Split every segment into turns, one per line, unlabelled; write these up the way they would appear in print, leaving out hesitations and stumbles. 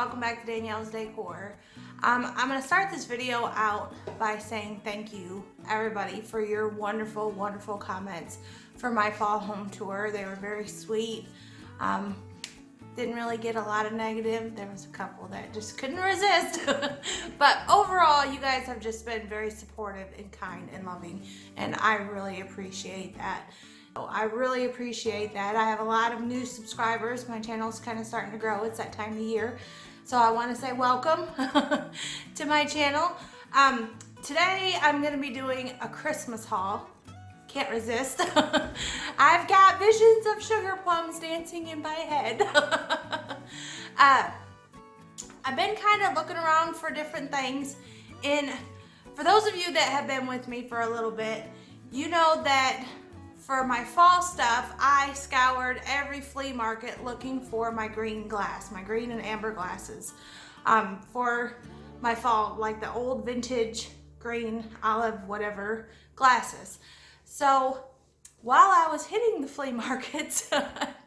welcome back to Danielle's Decor. I'm going to start this video out by saying thank you, everybody, for your wonderful, wonderful comments for my fall home tour. They were very sweet. Didn't really get a lot of negative. There was a couple that just couldn't resist. But overall, you guys have just been very supportive and kind and loving, and I really appreciate that. I really appreciate that. I have a lot of new subscribers. My channel's kind of starting to grow. It's that time of year. So I want to say welcome to my channel. Today I'm going to be doing a Christmas haul. Can't resist. I've got visions of sugar plums dancing in my head. I've been kind of looking around for different things. And for those of you that have been with me for a little bit, you know that for my fall stuff, I scoured every flea market looking for my green glass, my green and amber glasses for my fall, like the old vintage green, olive, whatever glasses. So while I was hitting the flea markets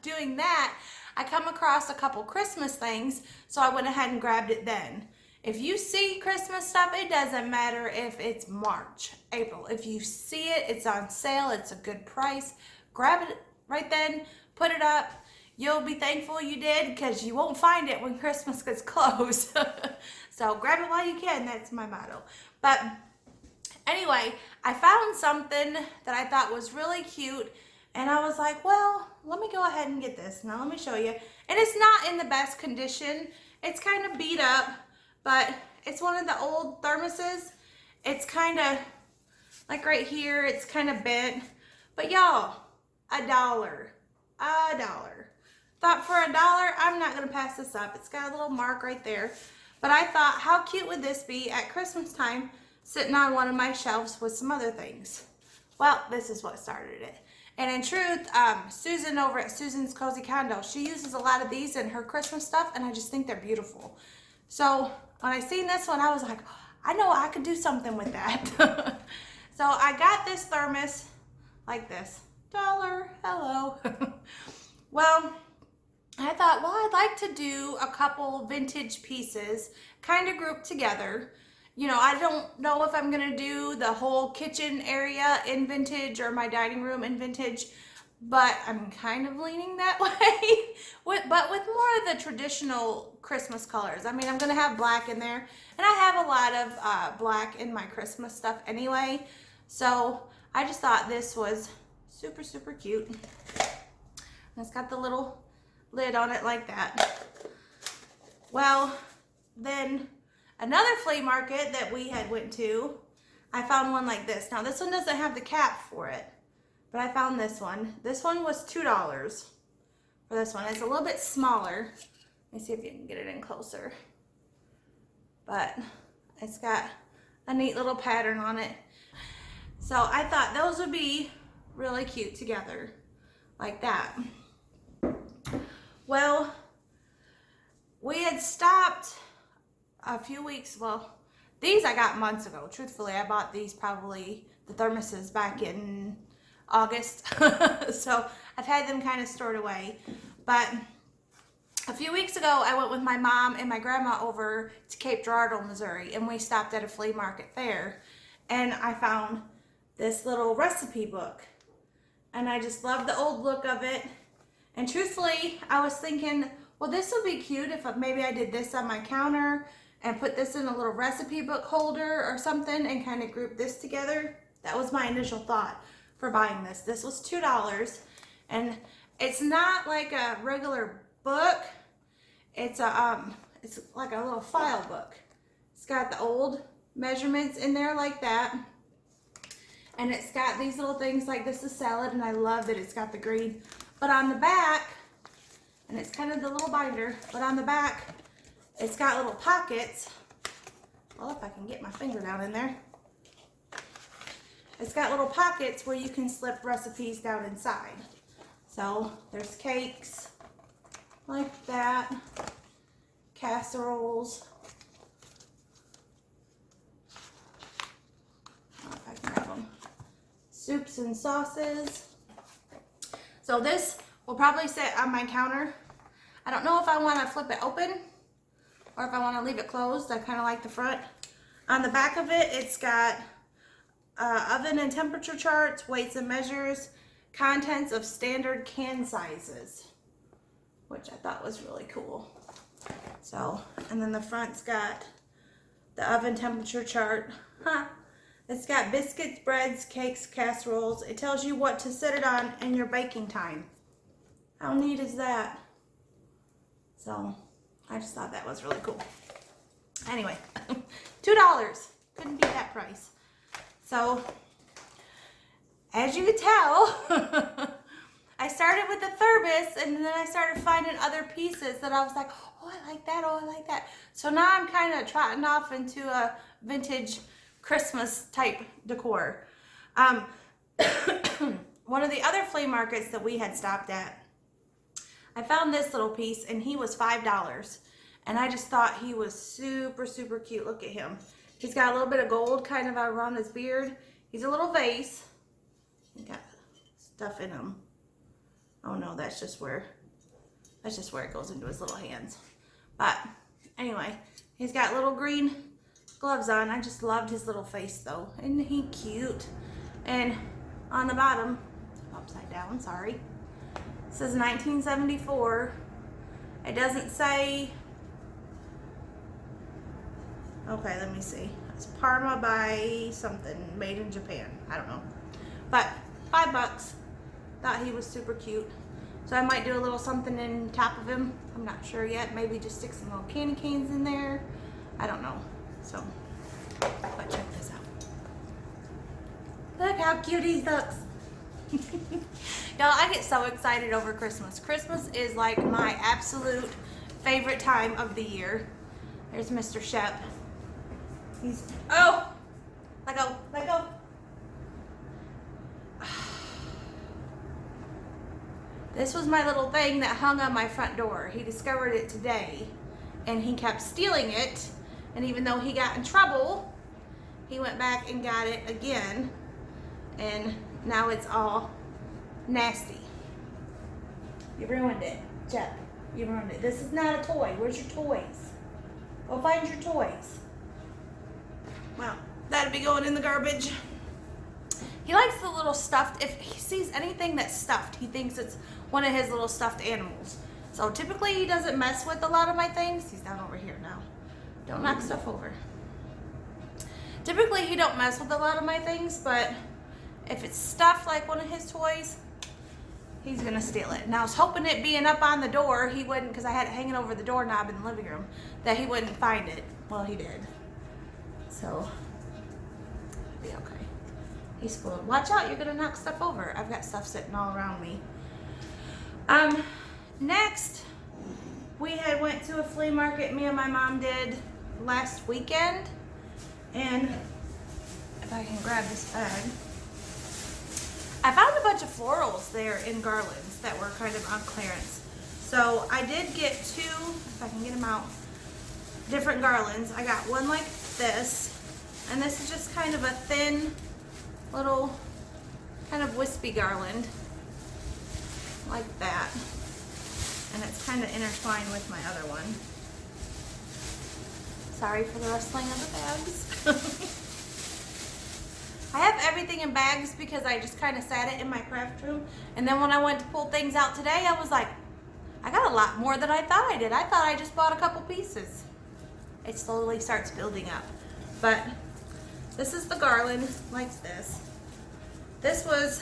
doing that, I come across a couple Christmas things, so I went ahead and grabbed it then. If you see Christmas stuff, it doesn't matter if it's March, April. If you see it, it's on sale, it's a good price, grab it right then, put it up. You'll be thankful you did because you won't find it when Christmas gets close. So grab it while you can, that's my motto. But anyway, I found something that I thought was really cute, and I was like, well, let me go ahead and get this. Now let me show you. And it's not in the best condition. It's kind of beat up. But it's one of the old thermoses. It's kind of like right here, it's kind of bent. But y'all, $1. Thought for $1, I'm not gonna pass this up. It's got a little mark right there. But I thought, how cute would this be at Christmas time, sitting on one of my shelves with some other things? Well, this is what started it. And in truth, Susan over at Susan's Cozy Condo, she uses a lot of these in her Christmas stuff, and I just think they're beautiful. So when I seen this one, I was like, I know I could do something with that. So I got this thermos like this. $1, hello. Well, I thought, well, I'd like to do a couple vintage pieces kind of grouped together. You know, I don't know if I'm going to do the whole kitchen area in vintage or my dining room in vintage, but I'm kind of leaning that way, but with more of the traditional Christmas colors. I mean, I'm going to have black in there, and I have a lot of black in my Christmas stuff anyway, so I just thought this was super, super cute. And it's got the little lid on it like that. Well, then another flea market that we had went to, I found one like this. Now, this one doesn't have the cap for it, but I found this one. This one was $2 for this one. It's a little bit smaller. Let me see if you can get it in closer. But it's got a neat little pattern on it. So I thought those would be really cute together, like that. Well, we had stopped a few weeks, well, these I got months ago. Truthfully, I bought these probably, the thermoses, back in August. So I've had them kind of stored away. But a few weeks ago, I went with my mom and my grandma over to Cape Girardeau, Missouri, and we stopped at a flea market there, and I found this little recipe book, and I just love the old look of it. And truthfully, I was thinking, well, this would be cute if maybe I did this on my counter and put this in a little recipe book holder or something and kind of group this together. That was my initial thought for buying this. This was $2, and it's not like a regular book. It's like a little file book. It's got the old measurements in there like that, and it's got these little things like this is salad, and I love that it's got the green. But on the back, and it's kind of the little binder, but on the back, it's got little pockets. Well, if I can get my finger down in there. It's got little pockets where you can slip recipes down inside. So there's cakes like that, casseroles. I don't know if I can grab them. Soups and sauces. So this will probably sit on my counter. I don't know if I want to flip it open or if I want to leave it closed. I kind of like the front. On the back of it, it's got oven and temperature charts, weights and measures, contents of standard can sizes, which I thought was really cool. So, and then the front's got the oven temperature chart. It's got biscuits, breads, cakes, casseroles. It tells you what to set it on in your baking time. How neat is that? So, I just thought that was really cool. Anyway, $2. Couldn't beat that price. So, as you can tell, I started with the Thurbus, and then I started finding other pieces that I was like, oh, I like that, oh, I like that. So now I'm kind of trotting off into a vintage Christmas type decor. One of the other flea markets that we had stopped at, I found this little piece, and he was $5. And I just thought he was super, super cute. Look at him. He's got a little bit of gold kind of around his beard. He's a little vase. He got stuff in him. Oh no, that's just where it goes into his little hands. But anyway, he's got little green gloves on. I just loved his little face though. Isn't he cute? And on the bottom, upside down, sorry, it says 1974. It doesn't say, okay, let me see. It's Parma by something, made in Japan. I don't know. But $5. Thought he was super cute. So I might do a little something in top of him. I'm not sure yet. Maybe just stick some little candy canes in there. I don't know. So, but check this out. Look how cute he looks. Y'all, I get so excited over Christmas. Christmas is like my absolute favorite time of the year. There's Mr. Shep. He's, oh, let go, let go. This was my little thing that hung on my front door. He discovered it today, and he kept stealing it. And even though he got in trouble, he went back and got it again. And now it's all nasty. You ruined it, Jeff. You ruined it. This is not a toy. Where's your toys? Go find your toys. Well, that'll be going in the garbage. He likes the little stuffed, if he sees anything that's stuffed, he thinks it's one of his little stuffed animals. So typically he doesn't mess with a lot of my things. He's down over here now. Don't knock stuff over. Typically he don't mess with a lot of my things, but if it's stuffed like one of his toys, he's gonna steal it. And I was hoping it being up on the door, he wouldn't, because I had it hanging over the doorknob in the living room, that he wouldn't find it. Well, he did. So, it'll be okay. He's spoiled. Watch out, you're gonna knock stuff over. I've got stuff sitting all around me. Next, we had went to a flea market, me and my mom did last weekend. And if I can grab this bag, I found a bunch of florals there in garlands that were kind of on clearance. So I did get two, if I can get them out, different garlands. I got one like this, and this is just kind of a thin little kind of wispy garland like that, and it's kind of intertwined with my other one. Sorry for the rustling of the bags. I have everything in bags because I just kind of sat it in my craft room, and then when I went to pull things out today, I was like, I got a lot more than I thought I did. I thought I just bought a couple pieces. It slowly starts building up. But this is the garland like this. This was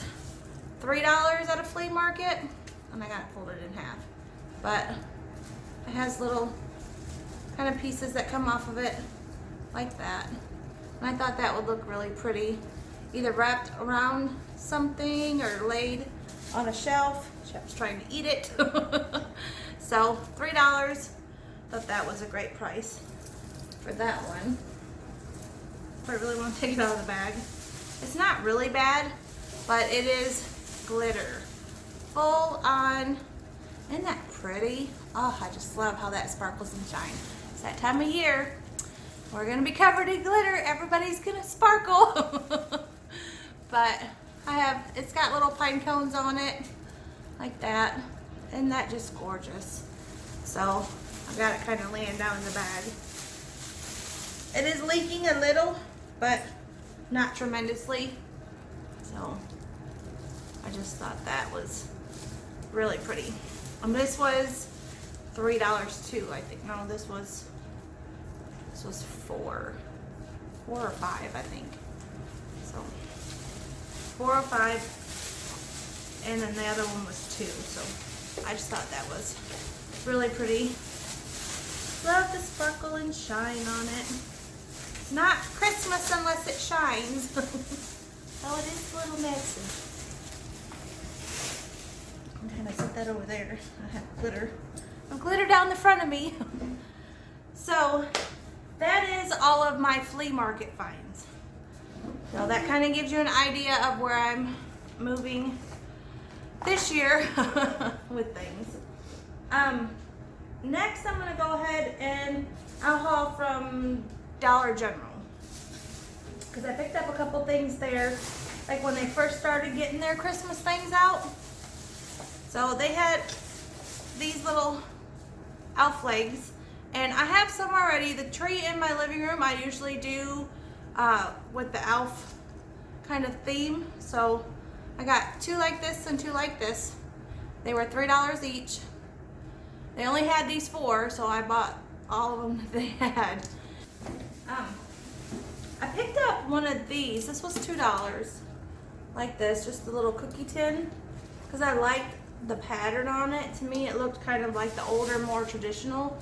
$3 at a flea market, and I got it folded in half. But it has little kind of pieces that come off of it like that. And I thought that would look really pretty, either wrapped around something or laid on a shelf. Chef's trying to eat it. So $3. Thought that was a great price for that one. If I really want to take it out of the bag. It's not really bad, but it is glitter. Full on. Isn't that pretty? Oh, I just love how that sparkles and shines. It's that time of year. We're gonna be covered in glitter. Everybody's gonna sparkle. But it's got little pine cones on it, like that. Isn't that just gorgeous? So I got it kind of laying down in the bag. It is leaking a little, but not tremendously. So I just thought that was really pretty. And this was $3 too, I think. No, this was four or five, I think. So 4 or 5, and then the other one was 2. So I just thought that was really pretty. Love the sparkle and shine on it. It's not Christmas unless it shines. Oh, it is a little messy. I'm gonna set that over there. I have glitter. I have glitter down the front of me. So that is all of my flea market finds. So that kind of gives you an idea of where I'm moving this year with things. Next I'm gonna go ahead and I'll haul from Dollar General, because I picked up a couple things there, like when they first started getting their Christmas things out. So they had these little elf legs, and I have some already. The tree in my living room I usually do with the elf kind of theme. So I got 2 like this and 2 like this. They were $3 each. They only had these 4, so I bought all of them that they had. I picked up one of these. This was $2, like this, just a little cookie tin, because I liked the pattern on it. To me, it looked kind of like the older, more traditional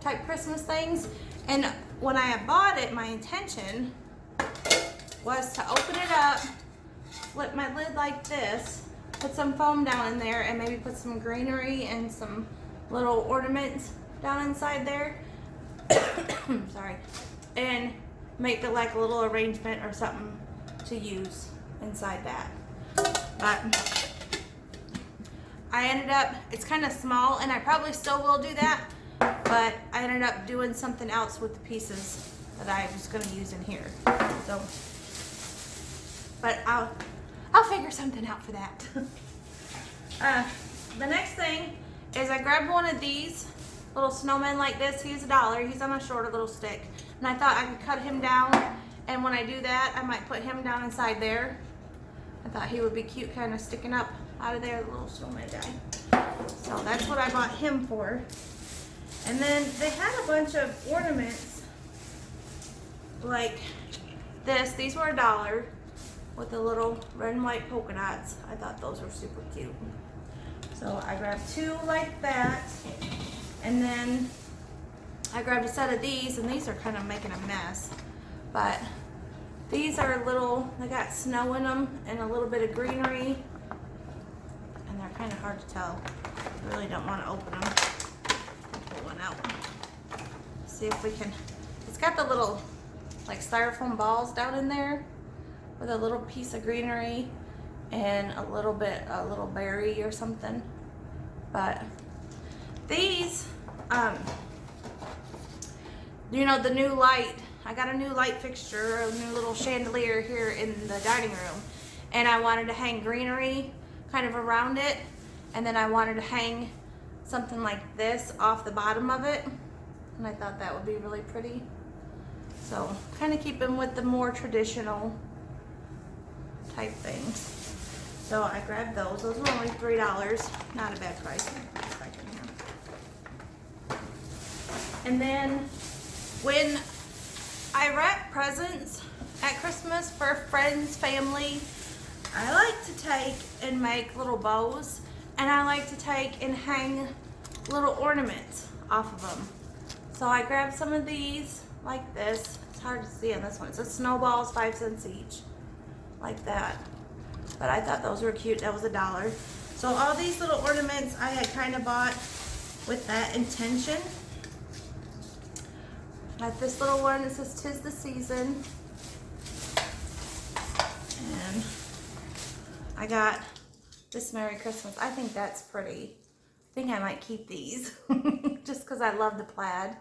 type Christmas things. And when I bought it, my intention was to open it up, flip my lid like this, put some foam down in there, and maybe put some greenery and some little ornaments down inside there. Sorry. And make it like a little arrangement or something to use inside that. But I ended up, it's kind of small, and I probably still will do that, but I ended up doing something else with the pieces that I was going to use in here. So, but I'll figure something out for that. The next thing is I grabbed one of these little snowmen like this. He's $1. He's on a shorter little stick, and I thought I could cut him down, and when I do that, I might put him down inside there. I thought he would be cute, kind of sticking up out of there, the little snowman guy. So that's what I bought him for. And then they had a bunch of ornaments like this. These were $1 with the little red and white polka dots. I thought those were super cute. So I grabbed 2 like that, and then I grabbed a set of these, and these are kind of making a mess, but these are little, they got snow in them and a little bit of greenery, and they're kind of hard to tell. I really don't want to open them. I'll pull one out. See if we can, it's got the little like styrofoam balls down in there with a little piece of greenery and a little berry or something. But these, you know, the new light, I got a new light fixture, a new little chandelier here in the dining room, and I wanted to hang greenery kind of around it, and then I wanted to hang something like this off the bottom of it, and I thought that would be really pretty. So kind of keeping with the more traditional type things. So I grabbed those. Those were only $3. Not a bad price. And then when I wrap presents at Christmas for friends, family, I like to take and make little bows, and I like to take and hang little ornaments off of them. So I grabbed some of these like this. It's hard to see on this one. It says snowballs, 5 cents each, like that. But I thought those were cute. That was $1. So all these little ornaments I had kind of bought with that intention. Like this little one that says "'Tis the Season," and I got this "Merry Christmas." I think that's pretty. I think I might keep these just because I love the plaid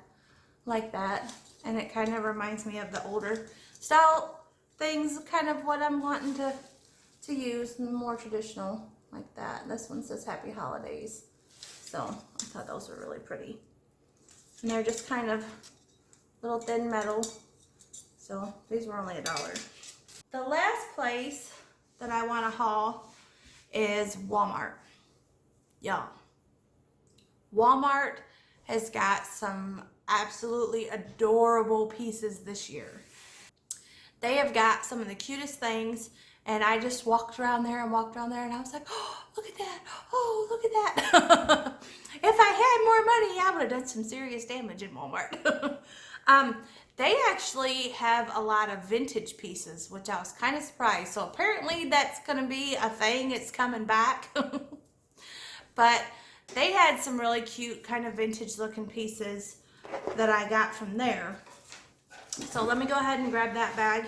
like that, and it kind of reminds me of the older style things, kind of what I'm wanting to use, more traditional like that. This one says "Happy Holidays," so I thought those were really pretty. And they're just kind of little thin metal. So these were only $1. The last place that I want to haul is Walmart. Y'all, Walmart has got some absolutely adorable pieces this year. They have got some of the cutest things, and I just walked around there and I was like, oh, look at that. Oh, look at that. If I had more money, I would have done some serious damage in Walmart. They actually have a lot of vintage pieces, which I was kind of surprised. So apparently that's going to be a thing. It's coming back. But they had some really cute kind of vintage looking pieces that I got from there. So let me go ahead and grab that bag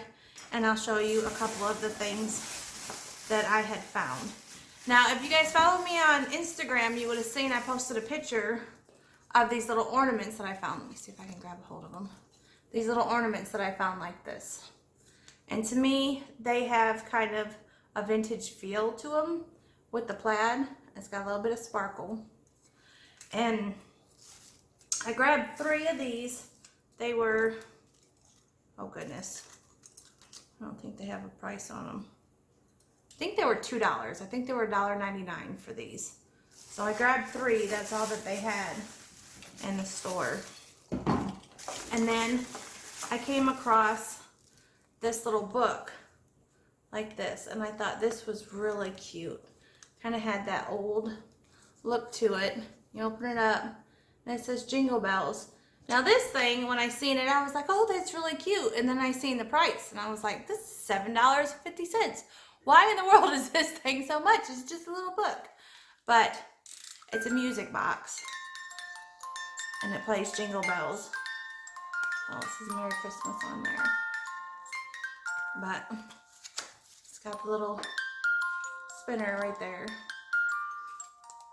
and I'll show you a couple of the things that I had found. Now, if you guys follow me on Instagram, you would have seen I posted a picture of these little ornaments that I found. Let me see if I can grab a hold of them. These little ornaments that I found like this. And to me, they have kind of a vintage feel to them with the plaid. It's got a little bit of sparkle. And I grabbed 3 of these. They were, oh goodness, I don't think they have a price on them. I think they were $2. I think they were $1.99 for these. So I grabbed 3. That's all that they had in the store. And then I came across this little book like this, and I thought this was really cute. Kind of had that old look to it. You open it up and it says Jingle Bells. Now this thing, when I seen it, I was like, oh, that's really cute. And then I seen the price and I was like, this is $7.50. Why in the world is this thing so much? It's just a little book. But it's a music box and it plays Jingle Bells. Oh, it says Merry Christmas on there. But it's got the little spinner right there.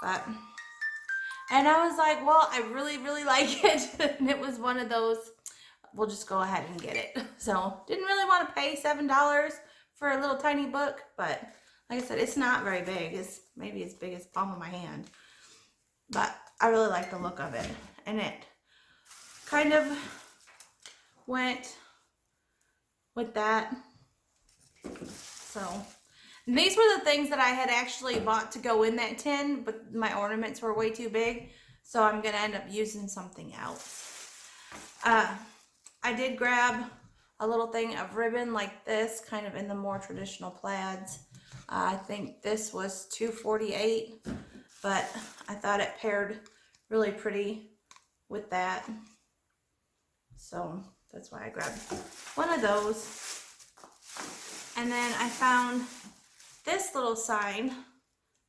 But, and I was like, well, I really, really like it. And it was one of those, we'll just go ahead and get it. So didn't really want to pay $7 for a little tiny book, but like I said, it's not very big. It's maybe as big as the palm of my hand. But I really like the look of it. And it kind of went with that. So these were the things that I had actually bought to go in that tin, but my ornaments were way too big. So I'm going to end up using something else. I did grab a little thing of ribbon like this, kind of in the more traditional plaids. I think this was $2.48, but I thought it paired really pretty with that. So that's why I grabbed one of those. And then I found this little sign.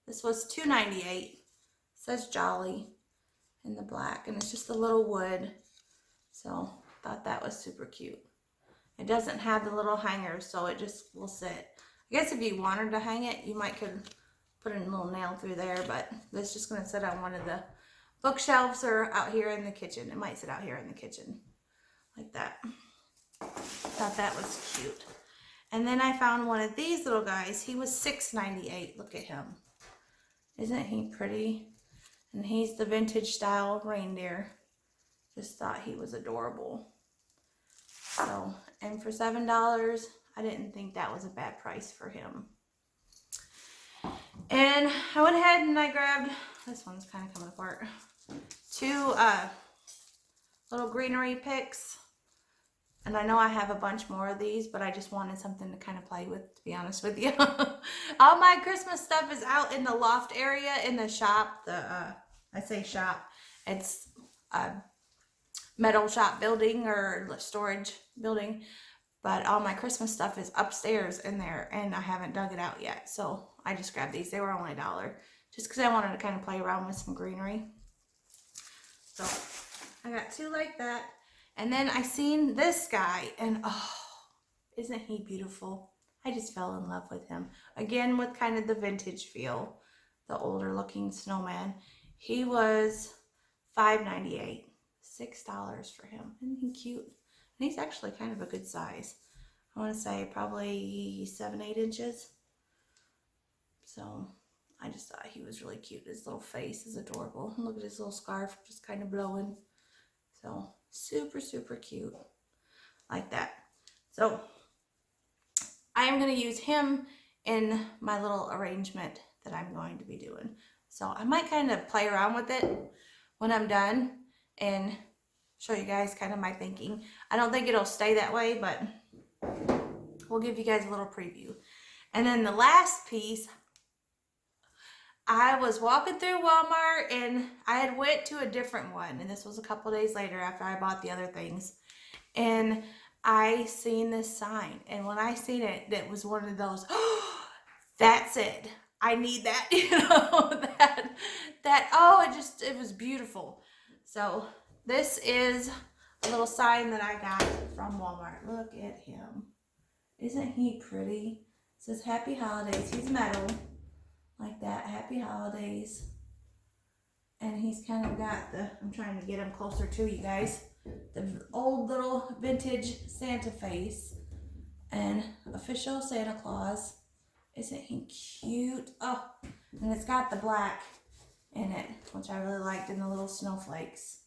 This was $2.98. It says Jolly in the black, and it's just a little wood. So thought that was super cute. It doesn't have the little hangers, so it just will sit. I guess if you wanted to hang it, you might could put a little nail through there, but it's just going to sit on one of the bookshelves or out here in the kitchen. It might sit out here in the kitchen like that. Thought that was cute. And then I found one of these little guys. He was $6.98. Look at him. Isn't he pretty? And he's the vintage style reindeer. Just thought he was adorable. So, and for $7, I didn't think that was a bad price for him. And I went ahead and I grabbed, this one's kind of coming apart, 2 little greenery picks. And I know I have a bunch more of these, but I just wanted something to kind of play with, to be honest with you. All my Christmas stuff is out in the loft area in the shop. I say shop, it's a metal shop building or storage building. But all my Christmas stuff is upstairs in there, and I haven't dug it out yet. So I just grabbed these. They were only $1, just because I wanted to kind of play around with some greenery. So I got 2 like that. And then I seen this guy, and oh, isn't he beautiful? I just fell in love with him. Again, with kind of the vintage feel, the older looking snowman. He was $5.98, $6 for him. Isn't he cute? And he's actually kind of a good size. I want to say probably 7-8 inches. So I just thought he was really cute. His little face is adorable. Look at his little scarf just kind of blowing. So super, super cute like that. So I am going to use him in my little arrangement that I'm going to be doing. So I might kind of play around with it when I'm done and show you guys kind of my thinking. I don't think it'll stay that way, but we'll give you guys a little preview. And then the last piece, I was walking through Walmart and I had went to a different one, and this was a couple days later after I bought the other things, and I seen this sign, and when I seen it, it was one of those, oh, that's it, I need that, you know, it was beautiful. So this is a little sign that I got from Walmart. Look at him. Isn't he pretty? It says Happy Holidays. He's metal like that. Happy Holidays. And he's kind of got the, I'm trying to get him closer to you guys, the old little vintage Santa face and official Santa Claus. Isn't he cute? Oh, and it's got the black in it, which I really liked, and the little snowflakes.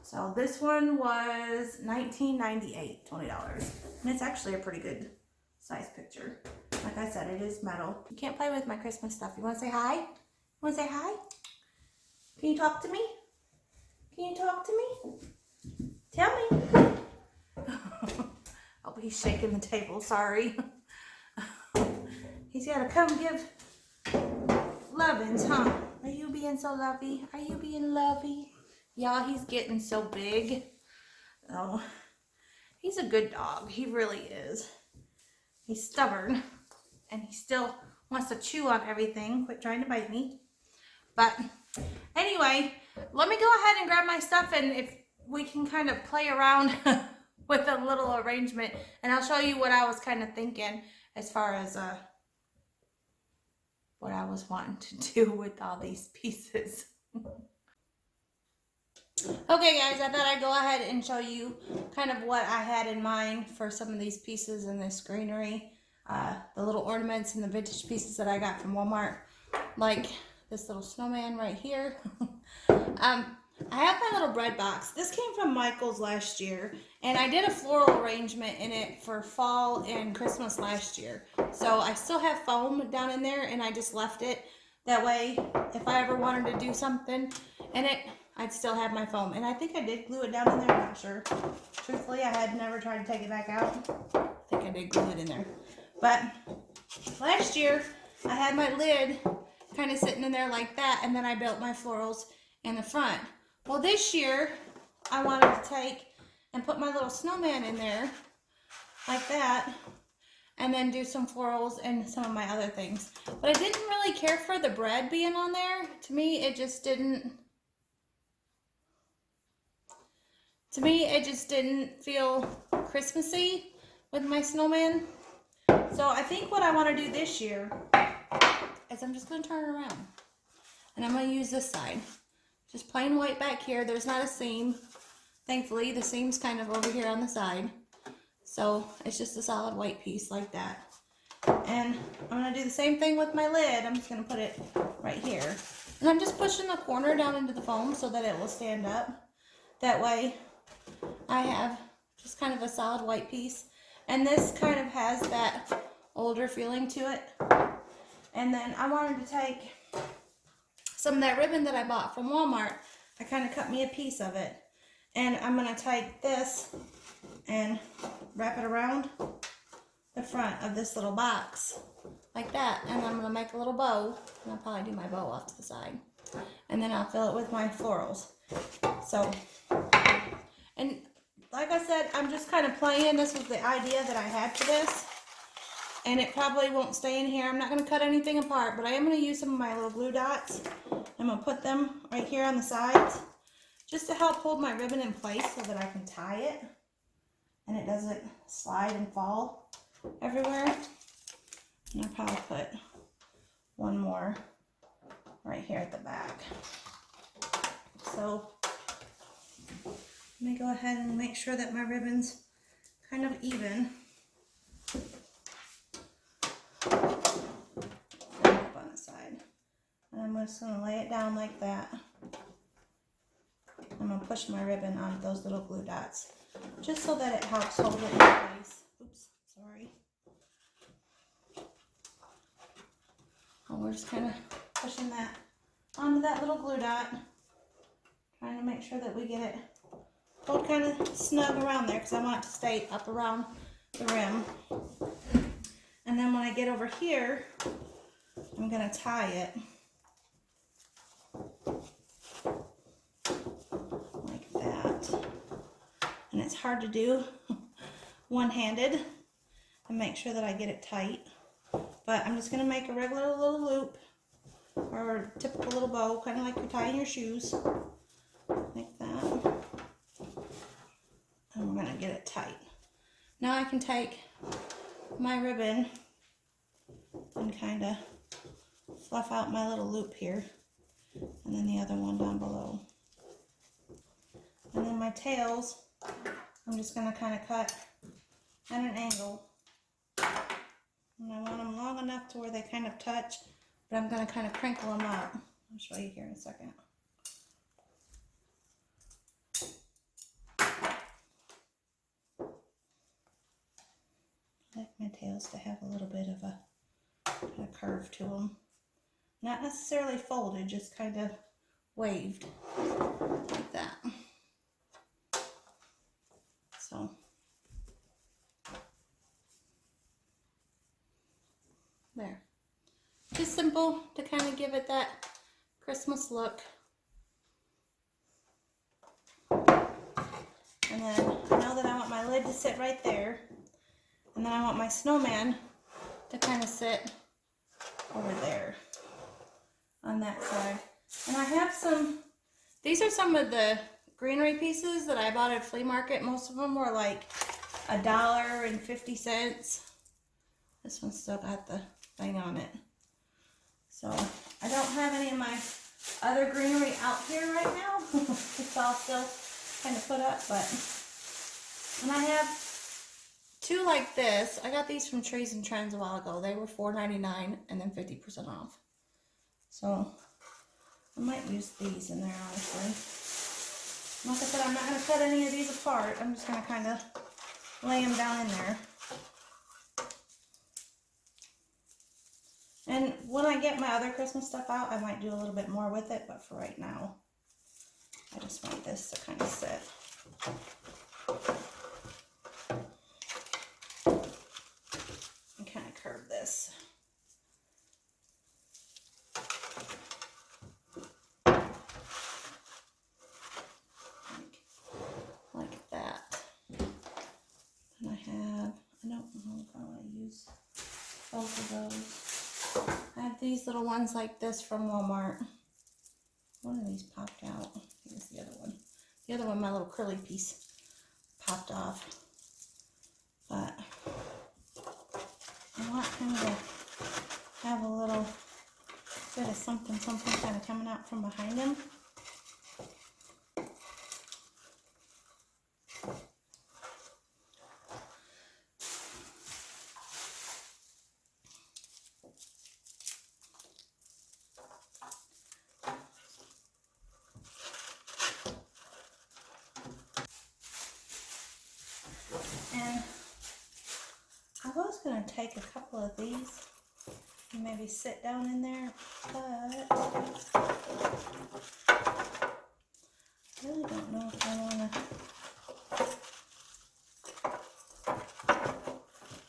So this one was $19.98, $20. And it's actually a pretty good size picture. Like I said, it is metal. You can't play with my Christmas stuff. You want to say hi? You want to say hi? Can you talk to me? Can you talk to me? Tell me. Oh, he's shaking the table. Sorry. He's got to come give lovins, huh? Are you being so lovey? Are you being lovey? Y'all, he's getting so big. Oh, he's a good dog. He really is. He's stubborn, and he still wants to chew on everything. Quit trying to bite me. But anyway, let me go ahead and grab my stuff, and if we can kind of play around with a little arrangement, and I'll show you what I was kind of thinking as far as what I was wanting to do with all these pieces. Okay guys, I thought I'd go ahead and show you kind of what I had in mind for some of these pieces in this greenery. The little ornaments and the vintage pieces that I got from Walmart. Like this little snowman right here. I have my little bread box. This came from Michael's last year. And I did a floral arrangement in it for fall and Christmas last year. So I still have foam down in there, and I just left it. That way, if I ever wanted to do something in it, I'd still have my foam. And I think I did glue it down in there, I'm not sure. Truthfully, I had never tried to take it back out. I think I did glue it in there. But last year, I had my lid kind of sitting in there like that, and then I built my florals in the front. Well, this year, I wanted to take and put my little snowman in there like that, and then do some florals and some of my other things. But I didn't really care for the bread being on there. To me, it just didn't feel Christmassy with my snowman. So I think what I want to do this year is I'm just going to turn it around. And I'm going to use this side. Just plain white back here. There's not a seam. Thankfully, the seam's kind of over here on the side. So it's just a solid white piece like that. And I'm going to do the same thing with my lid. I'm just going to put it right here. And I'm just pushing the corner down into the foam so that it will stand up. That way I have just kind of a solid white piece. And this kind of has that older feeling to it. And then I wanted to take some of that ribbon that I bought from Walmart. I kind of cut me a piece of it. And I'm going to take this and wrap it around the front of this little box like that. And I'm going to make a little bow. And I'll probably do my bow off to the side. And then I'll fill it with my florals. So, and like I said, I'm just kind of playing. This was the idea that I had for this. And it probably won't stay in here. I'm not going to cut anything apart, but I am going to use some of my little glue dots. I'm going to put them right here on the sides just to help hold my ribbon in place so that I can tie it and it doesn't slide and fall everywhere. And I'll probably put one more right here at the back. So let me go ahead and make sure that my ribbon's kind of even. Up on the side. And I'm just going to lay it down like that. I'm going to push my ribbon on those little glue dots, just so that it helps hold it in place. Oops, sorry. And we're just kind of pushing that onto that little glue dot, trying to make sure that we get it hold kind of snug around there, because I want it to stay up around the rim. And then when I get over here, I'm going to tie it like that. And it's hard to do one-handed and make sure that I get it tight. But I'm just going to make a regular little loop, or a typical little bow, kind of like you're tying your shoes, like that. And we're going to get it tight. Now I can take my ribbon and kind of fluff out my little loop here, and then the other one down below. And then my tails, I'm just going to kind of cut at an angle. And I want them long enough to where they kind of touch, but I'm going to kind of crinkle them up. I'll show you here in a second. I like my tails to have a little bit of a kind of curve to them. Not necessarily folded, just kind of waved like that. So there. Just simple to kind of give it that Christmas look. And then I know that I want my lid to sit right there. And then I want my snowman to kind of sit over there on that side. And I have some, these are some of the greenery pieces that I bought at flea market. Most of them were like $1.50. This one's still got the thing on it. So I don't have any of my other greenery out here right now. It's all still kind of put up, but, and I have two like this. I got these from Trees and Trends a while ago. They were $4.99 and then 50% off. So I might use these in there, honestly. Like I said, I'm not going to cut any of these apart. I'm just going to kind of lay them down in there. And when I get my other Christmas stuff out, I might do a little bit more with it, but for right now, I just want this to kind of sit. And kind of curve this. Like that. And I don't know if I want to use both of those. I have these little ones like this from Walmart. One of these popped out. Here's the other one. The other one, my little curly piece, popped off. But I want him to have a little bit of something kind of coming out from behind him. And I was going to take a couple of these and maybe sit down in there, but I really don't know if I want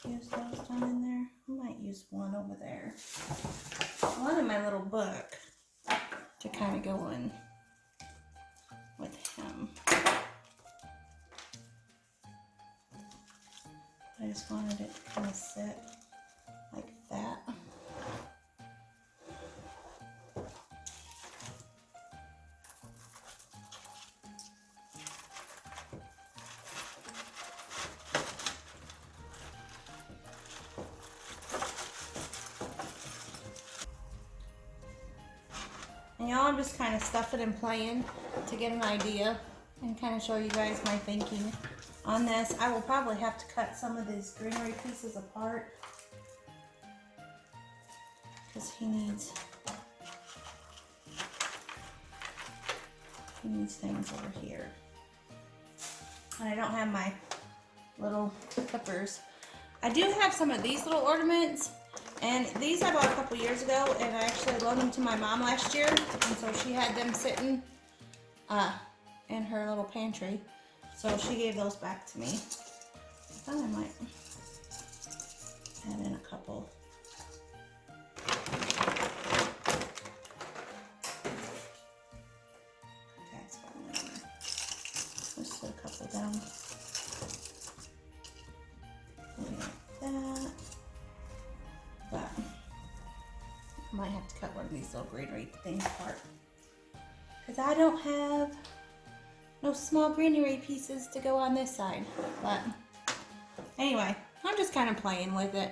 to use those down in there. I might use one over there. One in my little book to kind of go in with him. I just wanted it to kind of sit like that. And y'all, I'm just kind of stuffing and playing to get an idea and kind of show you guys my thinking on this. I will probably have to cut some of these greenery pieces apart because he needs putting these things over here. And I don't have my little clippers. I do have some of these little ornaments, and these I bought a couple years ago, and I actually loaned them to my mom last year, and so she had them sitting in her little pantry. So she gave those back to me. I thought I might add in a couple. That's falling in there. Let's put a couple down. Like that. But I might have to cut one of these little greenery things apart, because I don't have no small greenery pieces to go on this side. But anyway, I'm just kind of playing with it.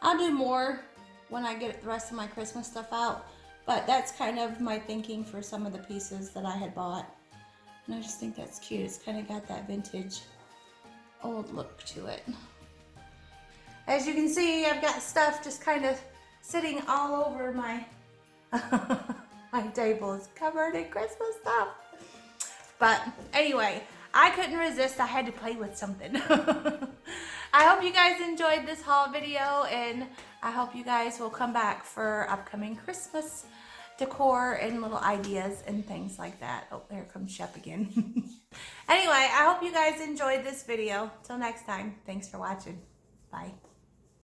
I'll do more when I get the rest of my Christmas stuff out, but that's kind of my thinking for some of the pieces that I had bought. And I just think that's cute. It's kind of got that vintage old look to it. As you can see, I've got stuff just kind of sitting all over my my table is covered in Christmas stuff. But anyway, I couldn't resist. I had to play with something. I hope you guys enjoyed this haul video, and I hope you guys will come back for upcoming Christmas decor and little ideas and things like that. Oh, there comes Shep again. Anyway, I hope you guys enjoyed this video. Till next time, thanks for watching. Bye.